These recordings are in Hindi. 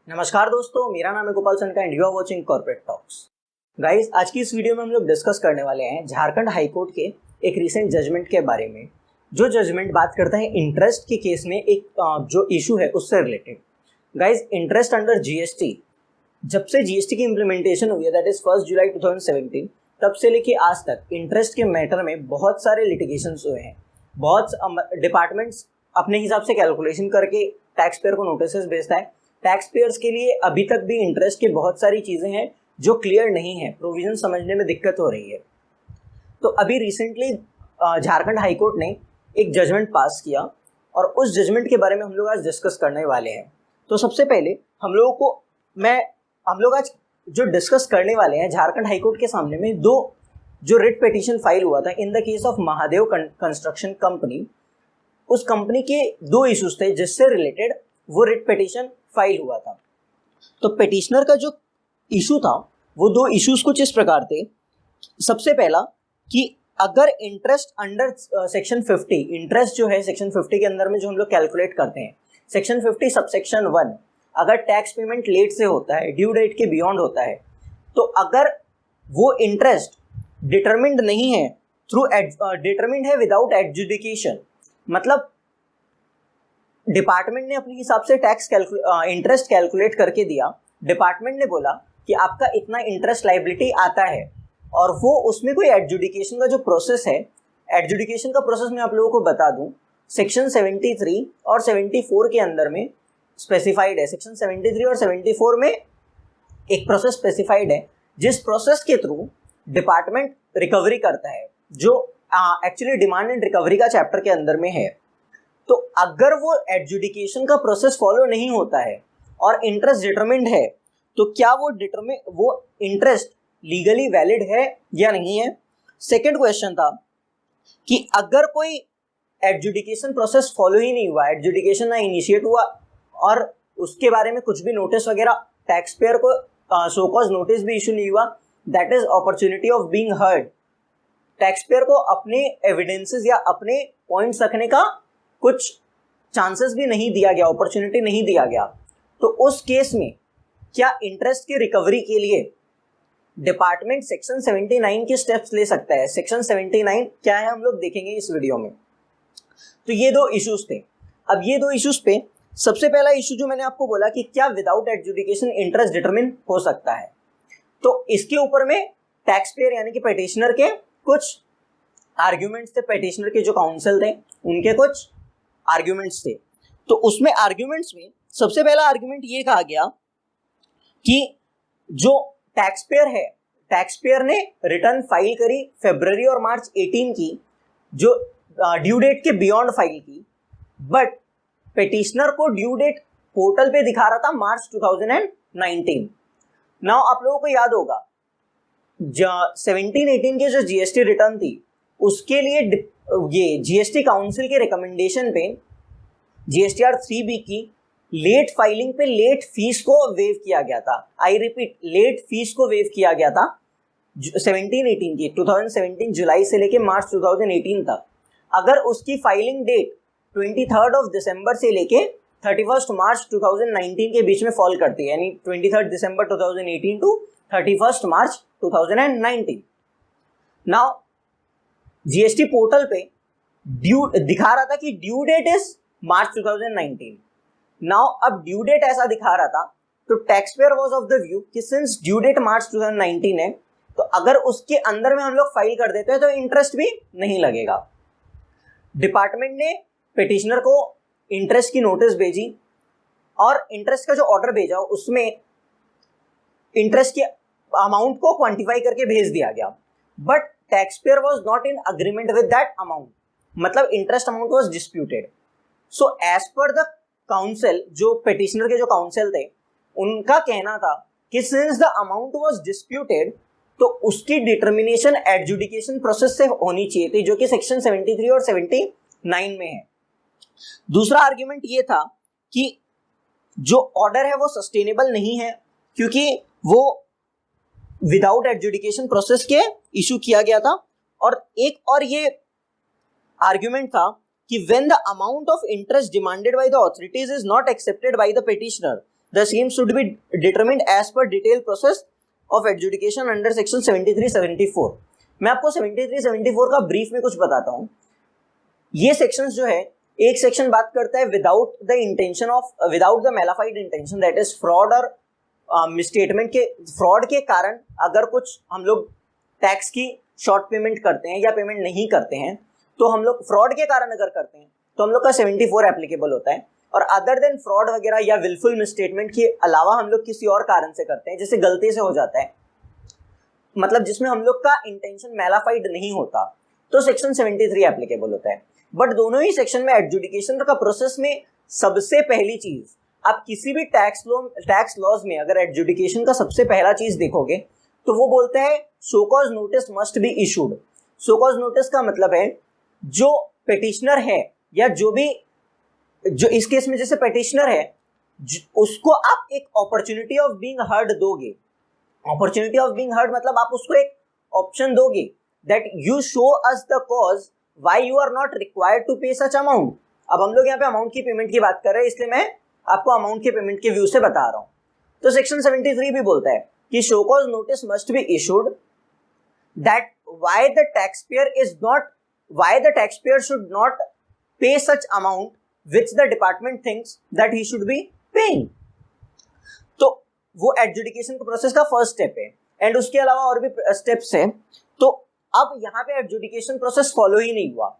नमस्कार दोस्तों, मेरा नाम है Gopal Sanka and you are watching Corporate Talks. Guys, आज की इस वीडियो में हम लोग डिस्कस करने वाले हैं झारखंड हाई कोर्ट के एक रिसेंट जजमेंट के बारे में। जो जजमेंट बात करता है इंटरेस्ट के केस में एक जो इशू है उससे related. Guys, interest under GST, जब से जीएसटी की इम्प्लीमेंटेशन हुई है दैट इज 1 जुलाई 2017, तब से लेके आज तक इंटरेस्ट के मैटर में बहुत सारे लिटिगेशंस हुए हैं। बहुत डिपार्टमेंट्स अपने हिसाब से कैलकुलेशन करके टैक्स पेयर को नोटिस भेजता है। टैक्स पेयर्स के लिए अभी तक भी इंटरेस्ट की बहुत सारी चीज़ें हैं जो क्लियर नहीं है, प्रोविजन समझने में दिक्कत हो रही है। तो अभी रिसेंटली झारखंड हाई कोर्ट ने एक जजमेंट पास किया और उस जजमेंट के बारे में हम लोग आज डिस्कस करने वाले हैं। तो सबसे पहले हम लोग आज जो डिस्कस करने वाले हैं, झारखंड हाई कोर्ट के सामने में दो जो रिट पिटीशन फाइल हुआ था in the case of Mahadev construction company. उस कंपनी के दो इश्यूज थे जिससे रिलेटेड वो रिट पिटीशन फाइल हुआ था। तो पिटिशनर का जो इशू था वो दो इश्यूज कुछ इस प्रकार थे। सबसे पहला कि अगर इंटरेस्ट अंडर सेक्शन 50, इंटरेस्ट जो है सेक्शन 50 के अंदर में जो हम लोग कैलकुलेट करते हैं, सेक्शन 50 सबसेक्शन 1, अगर टैक्स पेमेंट लेट से होता है, ड्यू डेट के बियॉन्ड होता है, तो अगर वो इंटरेस्ट डिटरमिन्ड नहीं है थ्रू डिटरमिन्ड है विदाउट एडजुडिकेशन, मतलब डिपार्टमेंट ने अपने हिसाब से इंटरेस्ट कैलकुलेट करके दिया। डिपार्टमेंट ने बोला कि आपका इतना इंटरेस्ट लायबिलिटी आता है और वो उसमें कोई एडजुडिकेशन का जो प्रोसेस है, एडजुडिकेशन का प्रोसेस मैं आप लोगों को बता दूं, सेक्शन 73 और 74 के अंदर में स्पेसिफाइड है। सेक्शन 73 और 74 में एक प्रोसेस स्पेसिफाइड है जिस प्रोसेस के थ्रू डिपार्टमेंट रिकवरी करता है, जो एक्चुअली डिमांड एंड रिकवरी का चैप्टर के अंदर में है। तो अगर वो एडजुडिकेशन का प्रोसेस फॉलो नहीं होता है और इंटरेस्ट डिटरमिन्ड है, तो क्या वो इंटरेस्ट लीगली वैलिड है या नहीं है। सेकंड क्वेश्चन था कि अगर कोई एडजुडिकेशन प्रोसेस फॉलो ही नहीं हुआ, एडजुडिकेशन ना इनिशिएट हुआ और उसके बारे में कुछ भी नोटिस वगैरह टैक्स पेयर को सो कॉज नोटिस भी इशू नहीं हुआ, that is opportunity of being heard. Tax payer को अपने एविडेंसेस या अपने पॉइंट्स रखने का कुछ चांसेस भी नहीं दिया गया, अपॉर्चुनिटी नहीं दिया गया। तो उस केस में क्या इंटरेस्ट की रिकवरी के लिए डिपार्टमेंट सेक्शन 79 के स्टेप्स ले सकता है। सेक्शन 79 क्या है हम लोग देखेंगे इस वीडियो में। तो ये दो इश्यूज थे। अब ये दो इश्यूज पे सबसे पहला इशू जो मैंने आपको बोला कि क्या विदाउट एडजुडिकेशन इंटरेस्ट डिटरमिन हो सकता है, तो इसके ऊपर में टैक्स पेयर यानी कि पिटिशनर के कुछ आर्ग्यूमेंट्स थे, पिटिशनर के जो काउंसिल थे उनके कुछ आर्ग्यूमेंट्स थे। तो उसमें आर्ग्यूमेंट्स में सबसे पहला आर्ग्यूमेंट ये कहा गया कि जो टैक्स पेयर है, टैक्स पेयर ने रिटर्न फाइल करी फरवरी और मार्च 18 की, जो ड्यू डेट के बियॉन्ड फाइल की, बट पिटिशनर को ड्यू डेट पोर्टल पे दिखा रहा था मार्च 2019। नाउ आप लोगों को याद होगा 17-18 के जो जीएसटी रिटर्न थी उसके लिए ये जीएसटी काउंसिल के रिकमेंडेशन पे जीएसटीआर 3B की लेट फाइलिंग पे लेट फीस को वेव किया गया था। आई रिपीट, लेट फीस को वेव किया गया था 17-18 की, 2017 जुलाई से लेके मार्च 2018 तक। अगर उसकी फाइलिंग डेट 23 दिसंबर से लेके 31 मार्च 2019 के बीच में फॉल करती है, यानी 23 December 2018 to 31 March 2019। Now GST portal पे ड्यू दिखा रहा था कि due date is March 2019। Now अब ड्यू डेट ऐसा दिखा रहा था तो tax payer was of the view कि सिंस ड्यू डेट मार्च 2019 है तो अगर उसके अंदर में हम लोग फाइल कर देते हैं तो इंटरेस्ट भी नहीं लगेगा। डिपार्टमेंट ने पिटिशनर को इंटरेस्ट की नोटिस भेजी और इंटरेस्ट का जो ऑर्डर भेजा उसमें इंटरेस्ट के अमाउंट को क्वांटिफाई करके भेज दिया गया, but tax payer was not in agreement with that amount, मतलब interest amount was disputed. So as per the council, जो पिटिशनर के जो काउंसिल थे उनका कहना था कि since the amount was disputed तो उसकी डिटर्मिनेशन एडजुडिकेशन प्रोसेस से होनी चाहिए थी, जो कि सेक्शन 73 और 79 में है। दूसरा आर्ग्यूमेंट ये था कि जो ऑर्डर है वो सस्टेनेबल नहीं है क्योंकि वो विदाउट एडजुडिकेशन प्रोसेस के इशू किया गया था। और एक और ये आर्ग्यूमेंट था कि when the amount of interest demanded by the authorities is not accepted by the petitioner The same should be determined as per detailed process of adjudication under section 73-74. मैं आपको 73-74 का ब्रीफ में कुछ बताता हूँ. ये सेक्शंस जो है, एक सेक्शन बात करता है without the intention of, without the mala fide intention, that is fraud और मिसस्टेटमेंट के, फ्रॉड के कारण अगर कुछ हम लोग टैक्स की शॉर्ट पेमेंट करते हैं या पेमेंट नहीं करते हैं, तो हम लोग फ्रॉड के कारण अगर करते हैं तो हम लोग का 74 एप्लीकेबल होता है. और अदर देन फ्रॉड वगैरह या विलफुल मिसस्टेटमेंट के अलावा हम लोग किसी और कारण से करते हैं, जैसे गलती से हो जाता है, मतलब जिसमें हम लोग का इंटेंशन मेलाफाइड नहीं होता, तो सेक्शन 73 एप्लीकेबल होता है. बट दोनों ही सेक्शन में एडजुडिकेशन का प्रोसेस में सबसे पहली चीज, आप किसी भी टैक्स लॉज में अगर एडजुडिकेशन का सबसे पहला चीज देखोगे तो वो बोलते हैं show cause notice must be issued. Show cause notice का मतलब है जो पेटिशनर है या जो इस केस में जैसे पेटिशनर है, उसको आप एक अपॉर्चुनिटी ऑफ बीइंग हर्ड दोगे. अपॉर्चुनिटी ऑफ बीइंग हर्ड मतलब आप उसको एक ऑप्शन दोगे that you show us the cause why you are not required to pay such amount. अब हम लोग यहाँ पे अमाउंट की पेमेंट की बात कर रहे हैं, इसलिए मैं आपको अमाउंट के पेमेंट के व्यू से बता रहा हूँ. तो सेक्शन 73 भी बोलता है कि show cause notice must be issued that why the taxpayer should not pay such amount which the department thinks that he should be paying. तो वो एडजुडिकेशन के प्रोसेस का फर्स्ट स्टेप है, एंड उसके अलावा और भी स्टेप्स हैं. तो अब यहाँ पे एडजुडिकेशन प्रोसेस फॉलो ही नहीं हुआ.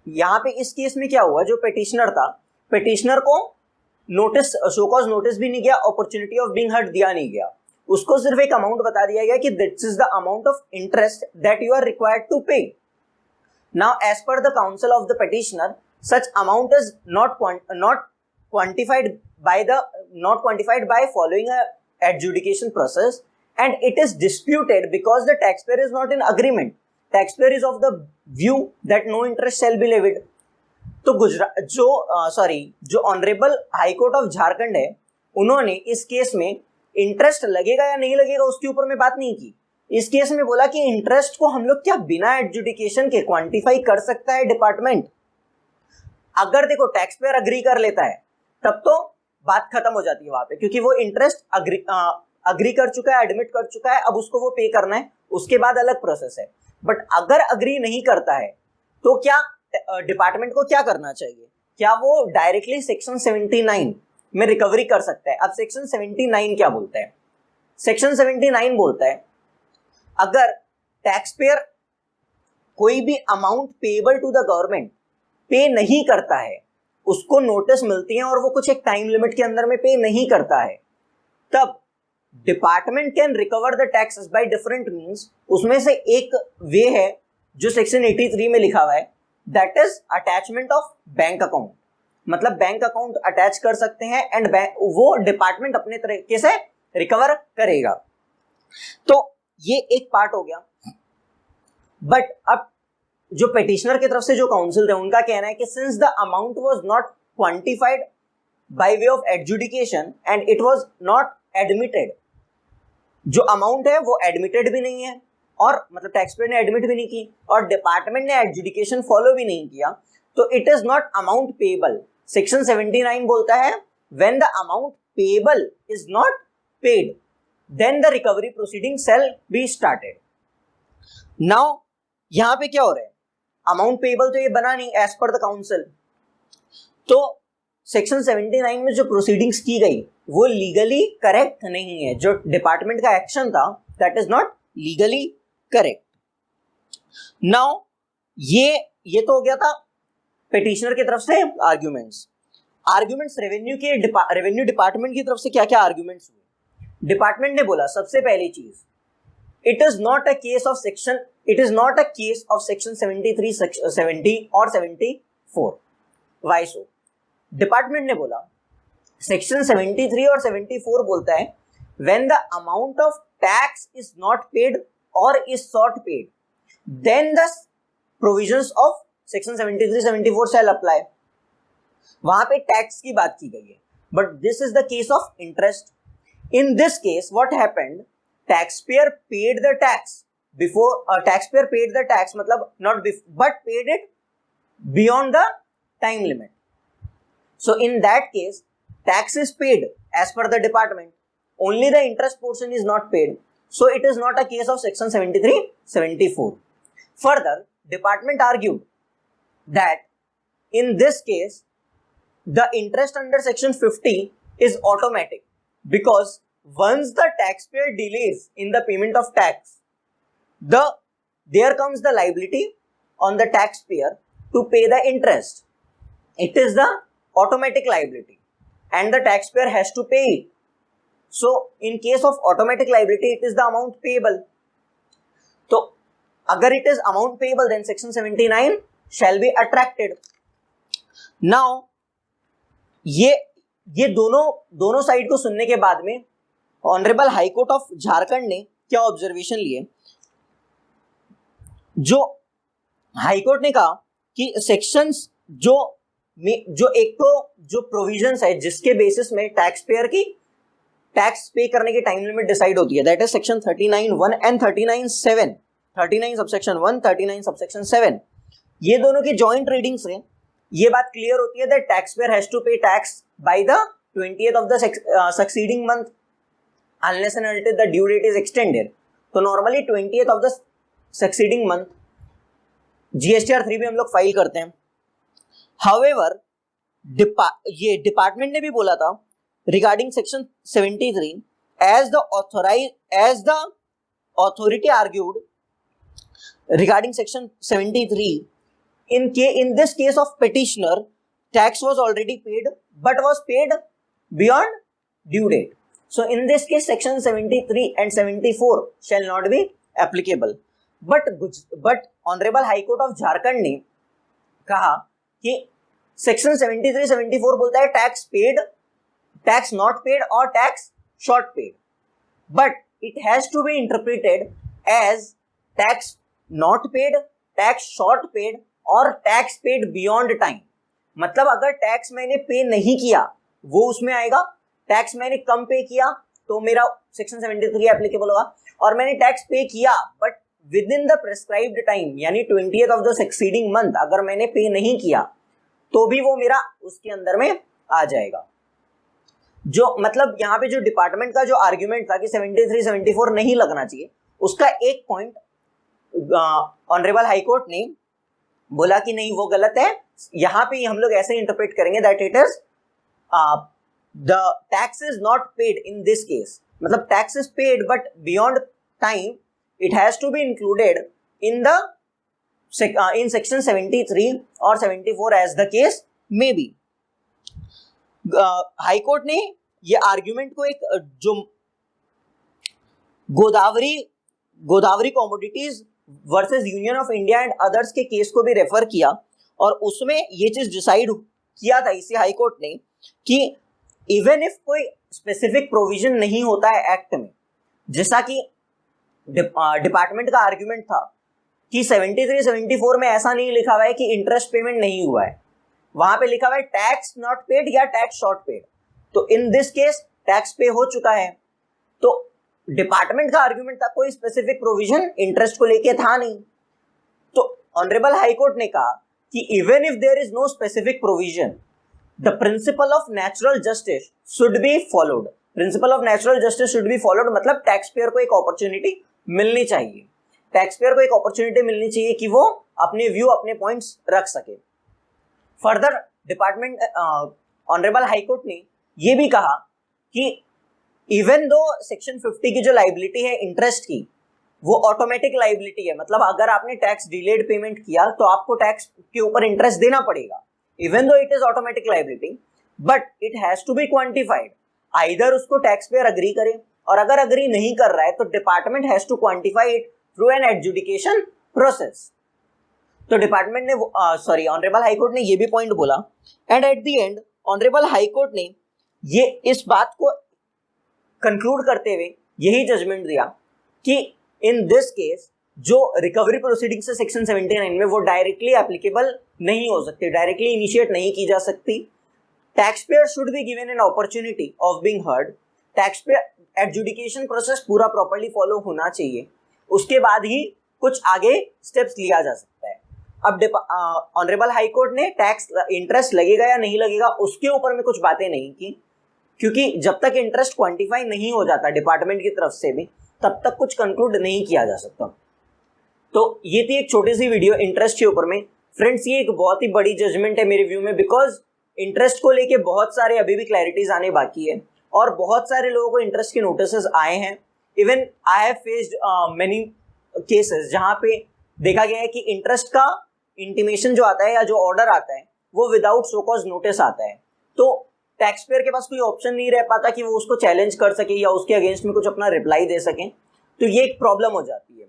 यहाँ पे इस केस में क्या हुआ, जो पेटिशनर था, पेटिशनर को नोटिस, शो कॉज नोटिस भी नहीं गया, अपॉर्चुनिटी ऑफ बीइंग हर्ड दिया नहीं गया, उसको सिर्फ एक अमाउंट बता दिया गया कि this is the amount of interest that you are required to pay. Now as per the council of the petitioner, such amount is not quantified by following a adjudication process, and it is disputed because the taxpayer is not in agreement. Taxpayer is of the view that no interest shall be levied. तो जो honourable high court of Jharkhand है, उन्होंने इस केस में इंटरेस्ट लगेगा या नहीं लगेगा उसके ऊपर में बात नहीं की. इस केस में बोला कि इंटरेस्ट को हम लोग क्या बिना एडजुडिकेशन के क्वांटिफाई कर सकता है डिपार्टमेंट. अगर देखो टैक्स पेयर अग्री कर लेता है तब तो बात खत्म हो जाती है वहां पे, क्योंकि वो इंटरेस्ट अग्री कर चुका है, एडमिट कर चुका है, अब उसको वो पे करना है, उसके बाद अलग प्रोसेस है. बट अगर अग्री नहीं करता है तो क्या डिपार्टमेंट को क्या करना चाहिए, क्या वो डायरेक्टली सेक्शन 79 में रिकवरी कर सकता है. अब सेक्शन 79 क्या बोलता है, सेक्शन 79 बोलता है अगर टैक्स पेयर कोई भी amount payable to the government pay नहीं करता है, उसको नोटिस मिलती है और वो कुछ एक टाइम लिमिट के अंदर में पे नहीं करता है, तब department can recover the taxes by different means. उसमें से एक वे है जो सेक्शन 83 में लिखा हुआ है, that is attachment of bank account. मतलब बैंक अकाउंट अटैच कर सकते हैं एंड वो डिपार्टमेंट अपने तरीके से रिकवर करेगा. तो ये एक पार्ट हो गया. बट अब जो पेटिशनर की तरफ से जो काउंसिल थे, उनका कहना है कि since the amount was not quantified by way of adjudication and it was not admitted, जो अमाउंट है वो एडमिटेड भी नहीं है और मतलब टैक्स पेयर ने एडमिट भी नहीं की और डिपार्टमेंट ने एडजुडिकेशन फॉलो भी नहीं किया, तो it is not amount payable. Section 79 बोलता है when the amount payable is not paid then the recovery proceeding shall be started. Now यहां पे क्या हो रहा है, अमाउंट पेएबल तो ये बना नहीं एज पर द काउंसिल, तो सेक्शन 79 में जो प्रोसीडिंग्स की गई वो लीगली करेक्ट नहीं है. जो डिपार्टमेंट का एक्शन था that is not legally correct. Now ये तो हो गया था पेटिशनर की तरफ से आर्ग्यूमेंट्स रेवेन्यू डिपार्टमेंट की तरफ से क्या क्या आर्ग्यूमेंट्स हुए. डिपार्टमेंट ने बोला सबसे पहली चीज, it is not a case of section 73, 70 और 74. Why so? डिपार्टमेंट ने बोला सेक्शन 73 और 74 बोलता है when the amount of tax is not paid or is short paid, then the provisions of section 73, 74 shall apply. वहां पे टैक्स की बात की गई है, but this is the case of interest. In this case, what happened? Taxpayer paid the tax before. Taxpayer paid the tax, मतलब not before, but paid it beyond the time limit. So in that case, tax is paid as per the department. Only the interest portion is not paid. So it is not a case of section 73-74. Further, department argued that in this case, the interest under section 50 is automatic because once the taxpayer delays in the payment of tax, there comes the liability on the taxpayer to pay the interest. It is the automatic liability and the taxpayer has to pay it. So in case of automatic liability, it is the amount payable. So agar it is amount payable, then section 79 shall be attracted. Now ये दोनों साइड को सुनने के बाद में honourable high court of Jharkhand ने क्या ऑब्जर्वेशन लिए, जो हाई कोर्ट ने कहा कि सेक्शंस जो एक तो जो प्रोविजंस है जिसके बेसिस में टैक्स पेयर की टैक्स पे करने की टाइम लिमिट डिसाइड होती है, that is section 39(1) and 39(7), 39 subsection 1, 39 subsection 7, ये दोनों की जॉइंट रीडिंग से ये बात क्लियर होती है that tax payer has to pay tax by the 20th of the succeeding month unless and until the due date is extended. तो normally 20th of the succeeding month GSTR 3 भी हम लोग फाइल करते हैं. हाउएवर ये डिपार्टमेंट ने भी बोला था regarding section 73 as the authority argued regarding section 73 in this case of petitioner, tax was already paid but was paid beyond due date. So in this case section 73 and 74 shall not be applicable. But Honorable High Court of Jharkhand ने कहा कि सेक्शन 73-74 बोलता है tax paid, tax not paid और tax short paid, but it has to be interpreted as tax not paid, tax short paid और टैक्स पेड बियॉन्ड टाइम. मतलब अगर टैक्स मैंने पे नहीं किया वो उसमें आएगा, टैक्स मैंने कम पे किया तो मेरा सेक्शन 73 एप्लीकेबल होगा, और मैंने टैक्स पे किया but with in the prescribed time यानी 20th of the succeeding month अगर मैंने पे नहीं किया तो भी वो मेरा उसके अंदर में आ जाएगा. जो मतलब यहाँ पे जो डिपार्टमेंट का जो आर्ग्यूमेंट था कि 73-74 नहीं लगना चाहिए, उसका एक पॉइंट ऑनरेबल हाई कोर्ट ने बोला कि नहीं वो गलत है. यहाँ पे हम लोग ऐसे इंटरप्रेट करेंगे that it is the tax is not paid in this case, मतलब tax is paid but beyond time it has to be included in section 73 or 74 as the case may be. High court ने ये आर्ग्यूमेंट को एक जो Godavari commodities versus union of India and others के केस को भी रेफर किया, और उसमें ये चीज डिसाइड किया था इसी हाई कोर्ट ने कि इवन इफ कोई स्पेसिफिक प्रोविजन नहीं होता है एक्ट में, जैसा कि डिपार्टमेंट का आर्ग्यूमेंट था कि 73-74 में ऐसा नहीं लिखा हुआ है कि इंटरेस्ट पेमेंट नहीं हुआ है, वहां पे लिखा हुआ है टैक्स नॉट पेड या टैक्स शॉर्ट पेड. तो इन दिस केस टैक्स पे हो चुका है. तो डिपार्टमेंट का आर्ग्यूमेंट था कोई स्पेसिफिक प्रोविजन इंटरेस्ट को लेके था नहीं. तो ऑनरेबल हाई कोर्ट ने कहा कि even if there is no specific provision the principle of natural justice should be followed. Principle of natural justice should be followed मतलब टैक्स पेयर को एक अपॉर्चुनिटी मिलनी चाहिए, टैक्स पेयर को एक अपॉर्चुनिटी मिलनी चाहिए कि वो अपने व्यू अपने पॉइंट्स रख सके. Further department honourable high court ने ये भी कहा कि इवन दो सेक्शन 50 की जो लाइबिलिटी है इंटरेस्ट की वो ऑटोमेटिक लाइबिलिटी है, मतलब अगर आपने टैक्स डिलेड पेमेंट किया तो आपको टैक्स के ऊपर इंटरेस्ट देना पड़ेगा, even though it is automatic liability, but it has to be quantified. Either उसको टैक्स पेयर अग्री करे, और अगर अग्री नहीं कर रहा है तो department has to quantify it through an adjudication process. तो डिपार्टमेंट ने ऑनरेबल हाई कोर्ट ने ये भी पॉइंट बोला, and at the end honourable high court ने ये इस बात को कंक्लूड करते हुए यही जजमेंट दिया कि इन दिस केस जो रिकवरी प्रोसीडिंग से सेक्शन 79 में वो डायरेक्टली एप्लीकेबल नहीं हो सकती, डायरेक्टली इनिशिएट नहीं की जा सकती. Tax payer should be given an opportunity of being heard. Tax payer adjudication process पूरा प्रॉपर्ली फॉलो होना चाहिए, उसके बाद ही कुछ आगे स्टेप्स लिया जा सकता है. अब ऑनरेबल हाई कोर्ट ने टैक्स इंटरेस्ट लगेगा या नहीं लगेगा उसके ऊपर में कुछ बातें नहीं की, क्योंकि जब तक इंटरेस्ट क्वांटिफाई नहीं हो जाता डिपार्टमेंट की तरफ से भी, तब तक कुछ कंक्लूड नहीं किया जा सकता। तो ये थी एक छोटी सी वीडियो इंटरेस्ट के ऊपर में। फ्रेंड्स, ये एक बहुत ही बड़ी जजमेंट है मेरे व्यू में, बिकॉज इंटरेस्ट को लेके बहुत सारे अभी भी क्लैरिटीज आने बाकी है और बहुत सारे लोगों को इंटरेस्ट के नोटिस आए हैं। Even I have faced many cases जहाँ पे देखा गया है कि इंटरेस्ट का इंटीमेशन जो आता है या जो ऑर्डर आता है वो विदाउट सो कॉज नोटिस आता है। तो टैक्स पेयर के पास कोई ऑप्शन नहीं रह पाता कि वो उसको चैलेंज कर सके या उसके अगेंस्ट में कुछ अपना रिप्लाई दे सकें, तो ये एक प्रॉब्लम हो जाती है।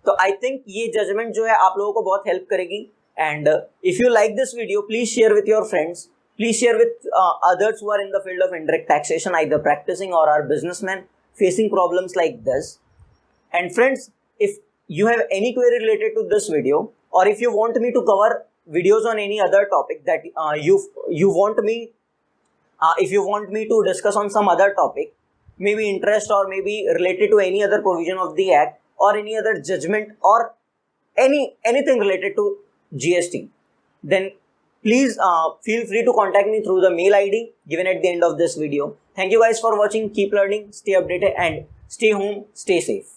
तो आई थिंक ये जजमेंट जो है आप लोगों को बहुत हेल्प करेगी। And if you like this video, please share with your friends, please share with others who are in the field of indirect taxation, either practicing or are businessmen facing problems like this. And friends, if you have any query related to this video, or if you want me to cover videos on any other topic that you want me, if you want me to discuss on some other topic, maybe interest or maybe related to any other provision of the act or any other judgment or anything related to GST, then please feel free to contact me through the mail ID given at the end of this video. Thank you guys for watching. Keep learning, stay updated, and stay home, stay safe.